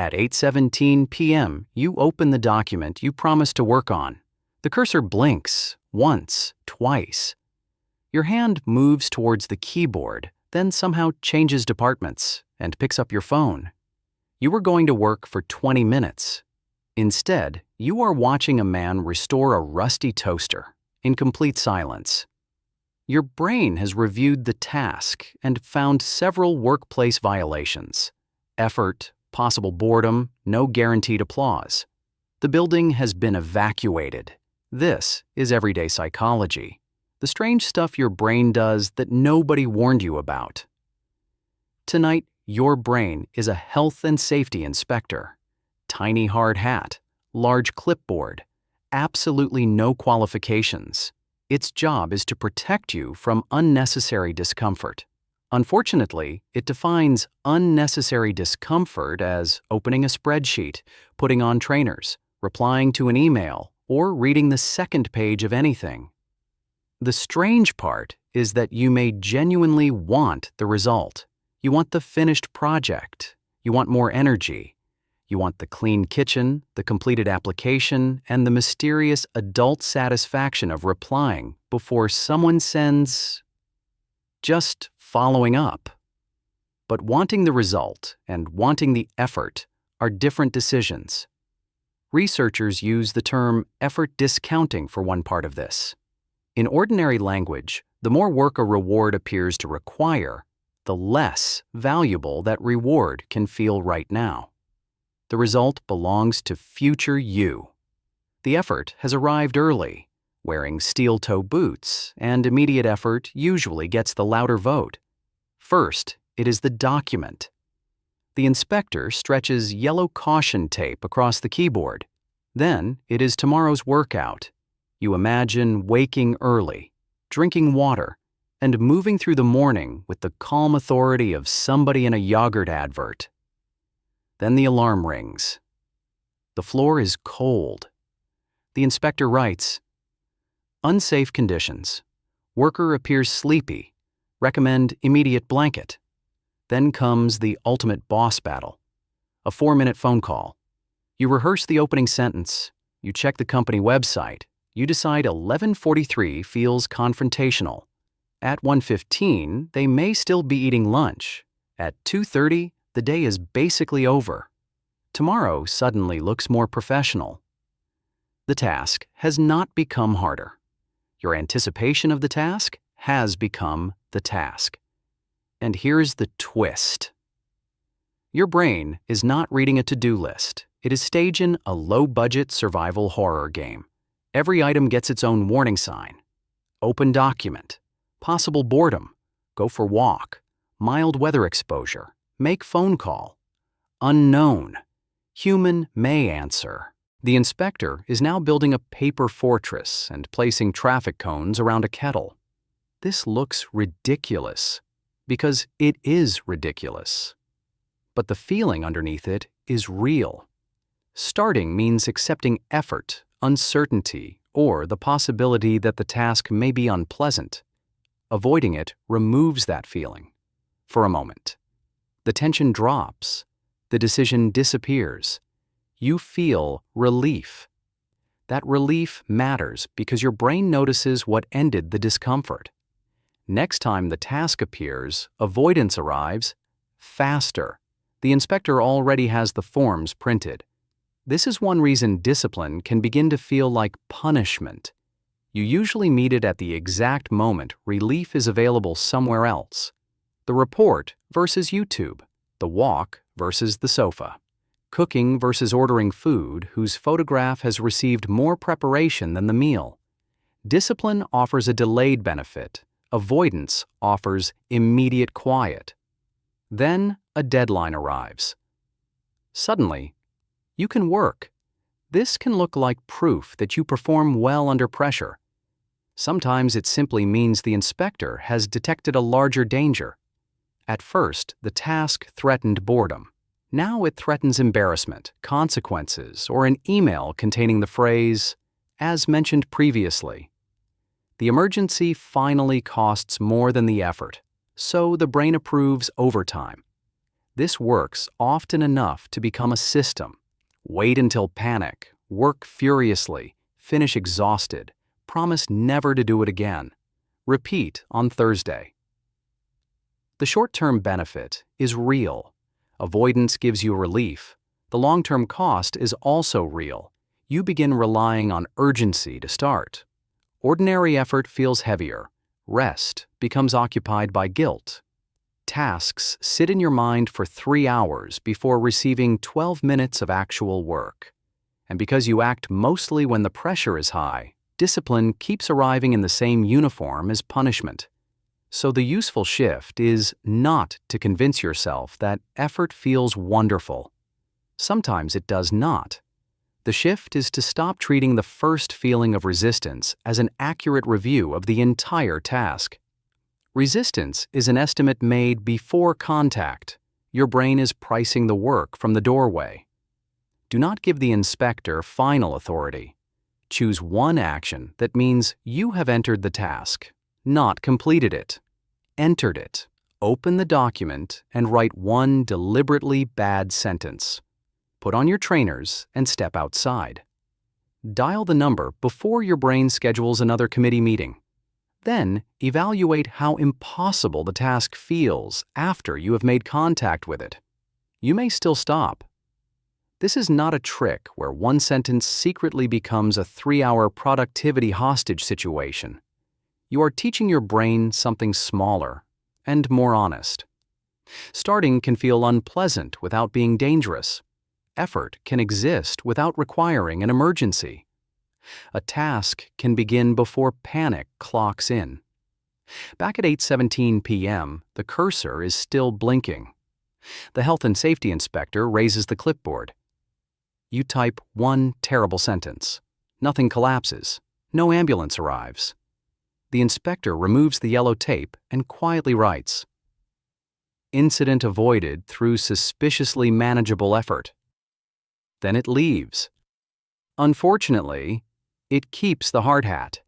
At 8:17 p.m., you open the document you promised to work on. The cursor blinks once, twice. Your hand moves towards the keyboard, then somehow changes departments and picks up your phone. You were going to work for 20 minutes. Instead, you are watching a man restore a rusty toaster in complete silence. Your brain has reviewed the task and found several workplace violations: effort, possible boredom, no guaranteed applause. The building has been evacuated. This is everyday psychology, the strange stuff your brain does that nobody warned you about. Tonight, your brain is a health and safety inspector. Tiny hard hat, large clipboard, absolutely no qualifications. Its job is to protect you from unnecessary discomfort. Unfortunately, it defines unnecessary discomfort as opening a spreadsheet, putting on trainers, replying to an email, or reading the second page of anything. The strange part is that you may genuinely want the result. You want the finished project. You want more energy. You want the clean kitchen, the completed application, and the mysterious adult satisfaction of replying before someone sends just following up. But wanting the result and wanting the effort are different decisions. Researchers use the term effort discounting for one part of this. In ordinary language, the more work a reward appears to require, the less valuable that reward can feel right now. The result belongs to future you. The effort has arrived early, wearing steel-toe boots, and immediate effort usually gets the louder vote. First, it is the document. The inspector stretches yellow caution tape across the keyboard. Then, it is tomorrow's workout. You imagine waking early, drinking water, and moving through the morning with the calm authority of somebody in a yogurt advert. Then the alarm rings. The floor is cold. The inspector writes, "Unsafe conditions. Worker appears sleepy. Recommend immediate blanket." Then comes the ultimate boss battle. A 4-minute phone call. You rehearse the opening sentence. You check the company website. You decide 11:43 feels confrontational. At 1:15, they may still be eating lunch. At 2:30, the day is basically over. Tomorrow suddenly looks more professional. The task has not become harder. Your anticipation of the task has become the task. And here's the twist. Your brain is not reading a to-do list. It is staging a low-budget survival horror game. Every item gets its own warning sign. Open document. Possible boredom. Go for walk. Mild weather exposure. Make phone call. Unknown. Human may answer. The inspector is now building a paper fortress and placing traffic cones around a kettle. This looks ridiculous because it is ridiculous. But the feeling underneath it is real. Starting means accepting effort, uncertainty, or the possibility that the task may be unpleasant. Avoiding it removes that feeling. For a moment. The tension drops. The decision disappears. You feel relief. That relief matters because your brain notices what ended the discomfort. Next time the task appears, avoidance arrives faster. The inspector already has the forms printed. This is one reason discipline can begin to feel like punishment. You usually meet it at the exact moment relief is available somewhere else. The report versus YouTube. The walk versus the sofa. Cooking versus ordering food whose photograph has received more preparation than the meal. Discipline offers a delayed benefit. Avoidance offers immediate quiet. Then a deadline arrives. Suddenly, you can work. This can look like proof that you perform well under pressure. Sometimes it simply means the inspector has detected a larger danger. At first, the task threatened boredom. Now it threatens embarrassment, consequences, or an email containing the phrase, "as mentioned previously." The emergency finally costs more than the effort, so the brain approves overtime. This works often enough to become a system. Wait until panic, work furiously, finish exhausted, promise never to do it again. Repeat on Thursday. The short-term benefit is real. Avoidance gives you relief. The long-term cost is also real. You begin relying on urgency to start. Ordinary effort feels heavier. Rest becomes occupied by guilt. Tasks sit in your mind for 3 hours before receiving 12 minutes of actual work. And because you act mostly when the pressure is high, discipline keeps arriving in the same uniform as punishment. So the useful shift is not to convince yourself that effort feels wonderful. Sometimes it does not. The shift is to stop treating the first feeling of resistance as an accurate review of the entire task. Resistance is an estimate made before contact. Your brain is pricing the work from the doorway. Do not give the inspector final authority. Choose one action that means you have entered the task, not completed it. Entered it. Open the document and write one deliberately bad sentence. Put on your trainers and step outside. Dial the number before your brain schedules another committee meeting. Then, evaluate how impossible the task feels after you have made contact with it. You may still stop. This is not a trick where one sentence secretly becomes a 3-hour productivity hostage situation. You are teaching your brain something smaller and more honest. Starting can feel unpleasant without being dangerous. Effort can exist without requiring an emergency. A task can begin before panic clocks in. Back at 8:17 p.m., the cursor is still blinking. The health and safety inspector raises the clipboard. You type one terrible sentence. Nothing collapses. No ambulance arrives. The inspector removes the yellow tape and quietly writes, "Incident avoided through suspiciously manageable effort." Then it leaves. Unfortunately, it keeps the hard hat.